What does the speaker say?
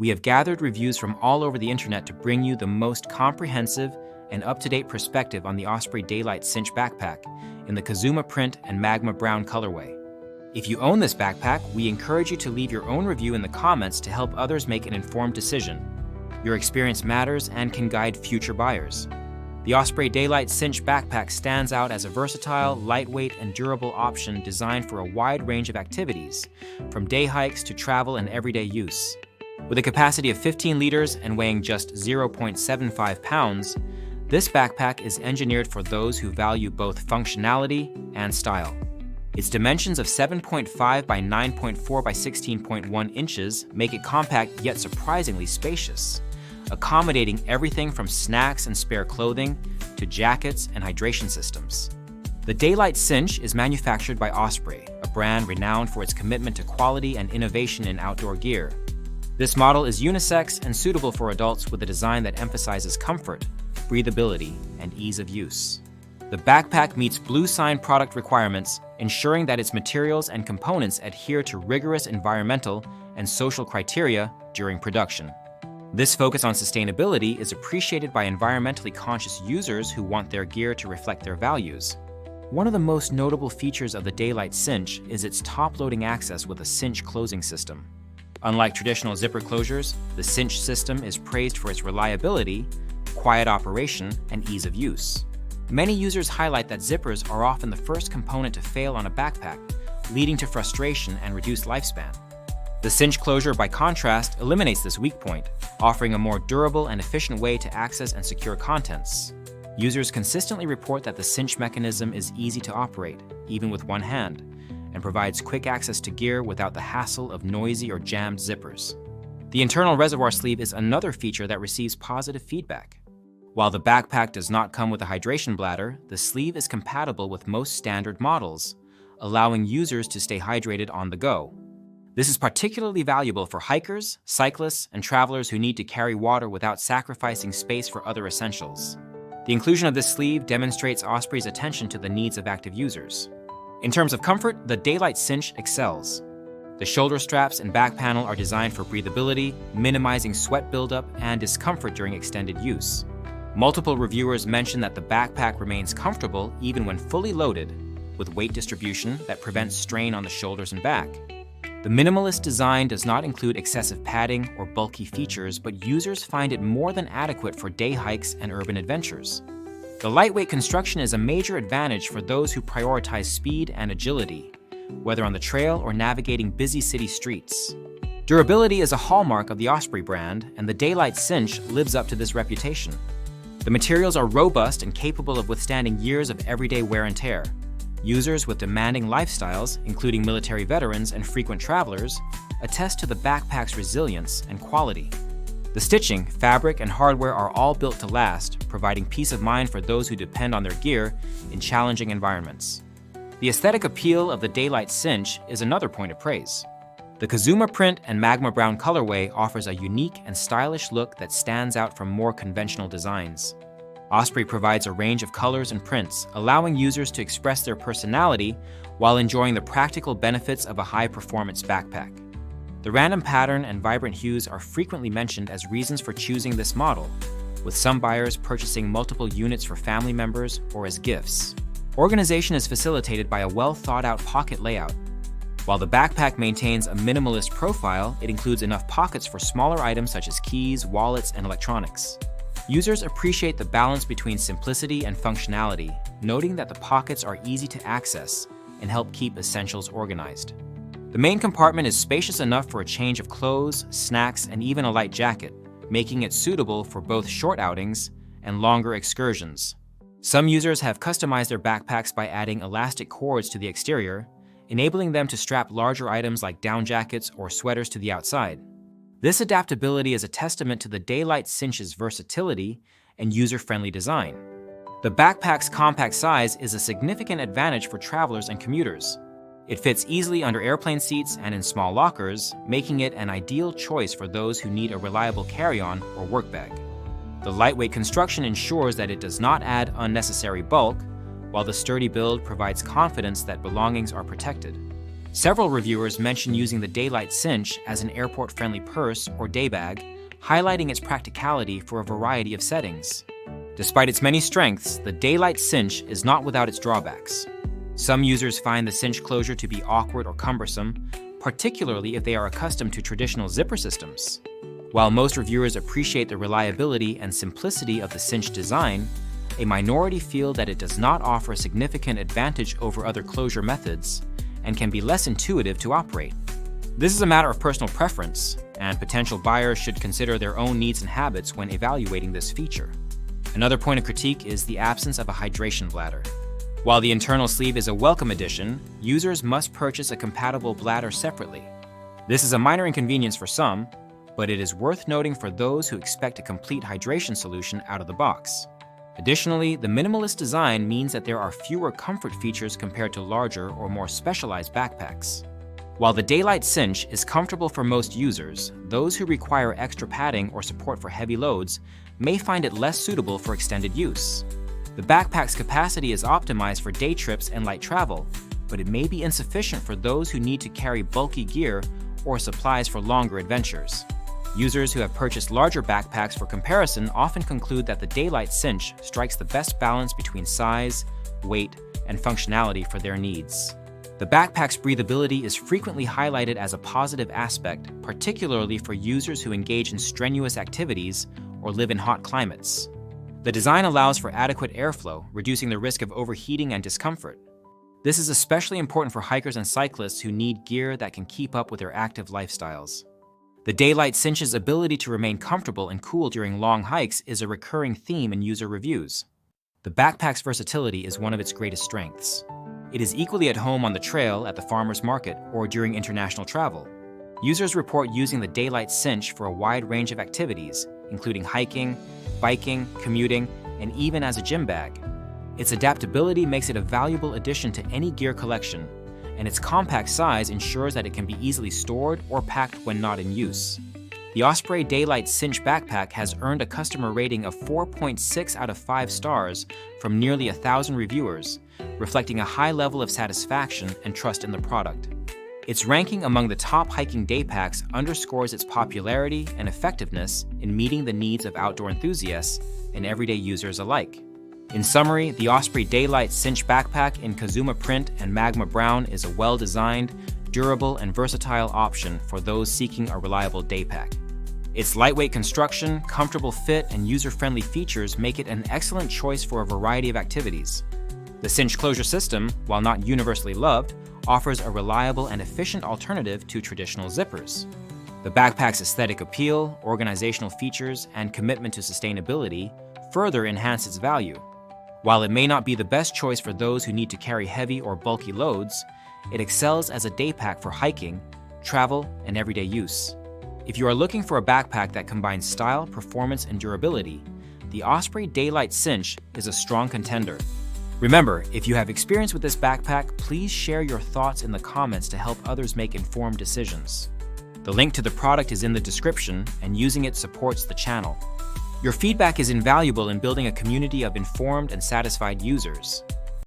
We have gathered reviews from all over the internet to bring you the most comprehensive and up-to-date perspective on the Osprey Daylite Cinch Backpack in the Kazuma print and magma brown colorway. If you own this backpack, we encourage you to leave your own review in the comments to help others make an informed decision. Your experience matters and can guide future buyers. The Osprey Daylite Cinch Backpack stands out as a versatile, lightweight, and durable option designed for a wide range of activities, from day hikes to travel and everyday use. With a capacity of 15 liters and weighing just 0.75 pounds, this backpack is engineered for those who value both functionality and style. Its dimensions of 7.5 by 9.4 by 16.1 inches make it compact yet surprisingly spacious, accommodating everything from snacks and spare clothing to jackets and hydration systems. The Daylite Cinch is manufactured by Osprey, a brand renowned for its commitment to quality and innovation in outdoor gear. This model is unisex and suitable for adults with a design that emphasizes comfort, breathability, and ease of use. The backpack meets Blue Sign product requirements, ensuring that its materials and components adhere to rigorous environmental and social criteria during production. This focus on sustainability is appreciated by environmentally conscious users who want their gear to reflect their values. One of the most notable features of the Daylite Cinch is its top-loading access with a cinch closing system. Unlike traditional zipper closures, the cinch system is praised for its reliability, quiet operation, and ease of use. Many users highlight that zippers are often the first component to fail on a backpack, leading to frustration and reduced lifespan. The cinch closure, by contrast, eliminates this weak point, offering a more durable and efficient way to access and secure contents. Users consistently report that the cinch mechanism is easy to operate, even with one hand, and provides quick access to gear without the hassle of noisy or jammed zippers. The internal reservoir sleeve is another feature that receives positive feedback. While the backpack does not come with a hydration bladder, the sleeve is compatible with most standard models, allowing users to stay hydrated on the go. This is particularly valuable for hikers, cyclists, and travelers who need to carry water without sacrificing space for other essentials. The inclusion of this sleeve demonstrates Osprey's attention to the needs of active users. In terms of comfort, the Daylite Cinch excels. The shoulder straps and back panel are designed for breathability, minimizing sweat buildup and discomfort during extended use. Multiple reviewers mention that the backpack remains comfortable even when fully loaded, with weight distribution that prevents strain on the shoulders and back. The minimalist design does not include excessive padding or bulky features, but users find it more than adequate for day hikes and urban adventures. The lightweight construction is a major advantage for those who prioritize speed and agility, whether on the trail or navigating busy city streets. Durability is a hallmark of the Osprey brand, and the Daylite Cinch lives up to this reputation. The materials are robust and capable of withstanding years of everyday wear and tear. Users with demanding lifestyles, including military veterans and frequent travelers, attest to the backpack's resilience and quality. The stitching, fabric, and hardware are all built to last, providing peace of mind for those who depend on their gear in challenging environments. The aesthetic appeal of the Daylite Cinch is another point of praise. The Kazuma print and magma brown colorway offers a unique and stylish look that stands out from more conventional designs. Osprey provides a range of colors and prints, allowing users to express their personality while enjoying the practical benefits of a high-performance backpack. The random pattern and vibrant hues are frequently mentioned as reasons for choosing this model, with some buyers purchasing multiple units for family members or as gifts. Organization is facilitated by a well-thought-out pocket layout. While the backpack maintains a minimalist profile, it includes enough pockets for smaller items such as keys, wallets, and electronics. Users appreciate the balance between simplicity and functionality, noting that the pockets are easy to access and help keep essentials organized. The main compartment is spacious enough for a change of clothes, snacks, and even a light jacket, making it suitable for both short outings and longer excursions. Some users have customized their backpacks by adding elastic cords to the exterior, enabling them to strap larger items like down jackets or sweaters to the outside. This adaptability is a testament to the Daylite Cinch's versatility and user-friendly design. The backpack's compact size is a significant advantage for travelers and commuters. It fits easily under airplane seats and in small lockers, making it an ideal choice for those who need a reliable carry-on or work bag. The lightweight construction ensures that it does not add unnecessary bulk, while the sturdy build provides confidence that belongings are protected. Several reviewers mention using the Daylite Cinch as an airport-friendly purse or day bag, highlighting its practicality for a variety of settings. Despite its many strengths, the Daylite Cinch is not without its drawbacks. Some users find the cinch closure to be awkward or cumbersome, particularly if they are accustomed to traditional zipper systems. While most reviewers appreciate the reliability and simplicity of the cinch design, a minority feel that it does not offer a significant advantage over other closure methods and can be less intuitive to operate. This is a matter of personal preference, and potential buyers should consider their own needs and habits when evaluating this feature. Another point of critique is the absence of a hydration bladder. While the internal sleeve is a welcome addition, users must purchase a compatible bladder separately. This is a minor inconvenience for some, but it is worth noting for those who expect a complete hydration solution out of the box. Additionally, the minimalist design means that there are fewer comfort features compared to larger or more specialized backpacks. While the Daylite Cinch is comfortable for most users, those who require extra padding or support for heavy loads may find it less suitable for extended use. The backpack's capacity is optimized for day trips and light travel, but it may be insufficient for those who need to carry bulky gear or supplies for longer adventures. Users who have purchased larger backpacks for comparison often conclude that the Daylite Cinch strikes the best balance between size, weight, and functionality for their needs. The backpack's breathability is frequently highlighted as a positive aspect, particularly for users who engage in strenuous activities or live in hot climates. The design allows for adequate airflow, reducing the risk of overheating and discomfort. This is especially important for hikers and cyclists who need gear that can keep up with their active lifestyles. The Daylite Cinch's ability to remain comfortable and cool during long hikes is a recurring theme in user reviews. The backpack's versatility is one of its greatest strengths. It is equally at home on the trail, at the farmer's market, or during international travel. Users report using the Daylite Cinch for a wide range of activities, including hiking, biking, commuting, and even as a gym bag. Its adaptability makes it a valuable addition to any gear collection, and its compact size ensures that it can be easily stored or packed when not in use. The Osprey Daylite Cinch Backpack has earned a customer rating of 4.6 out of 5 stars from nearly 1,000 reviewers, reflecting a high level of satisfaction and trust in the product. Its ranking among the top hiking day packs underscores its popularity and effectiveness in meeting the needs of outdoor enthusiasts and everyday users alike. In summary, the Osprey Daylite Cinch Backpack in Kazuma print and magma brown is a well-designed, durable, and versatile option for those seeking a reliable day pack. Its lightweight construction, comfortable fit, and user-friendly features make it an excellent choice for a variety of activities. The cinch closure system, while not universally loved, offers a reliable and efficient alternative to traditional zippers. The backpack's aesthetic appeal, organizational features, and commitment to sustainability further enhance its value. While it may not be the best choice for those who need to carry heavy or bulky loads, it excels as a day pack for hiking, travel, and everyday use. If you are looking for a backpack that combines style, performance, and durability, the Osprey Daylite Cinch is a strong contender. Remember, if you have experience with this backpack, please share your thoughts in the comments to help others make informed decisions. The link to the product is in the description, and using it supports the channel. Your feedback is invaluable in building a community of informed and satisfied users.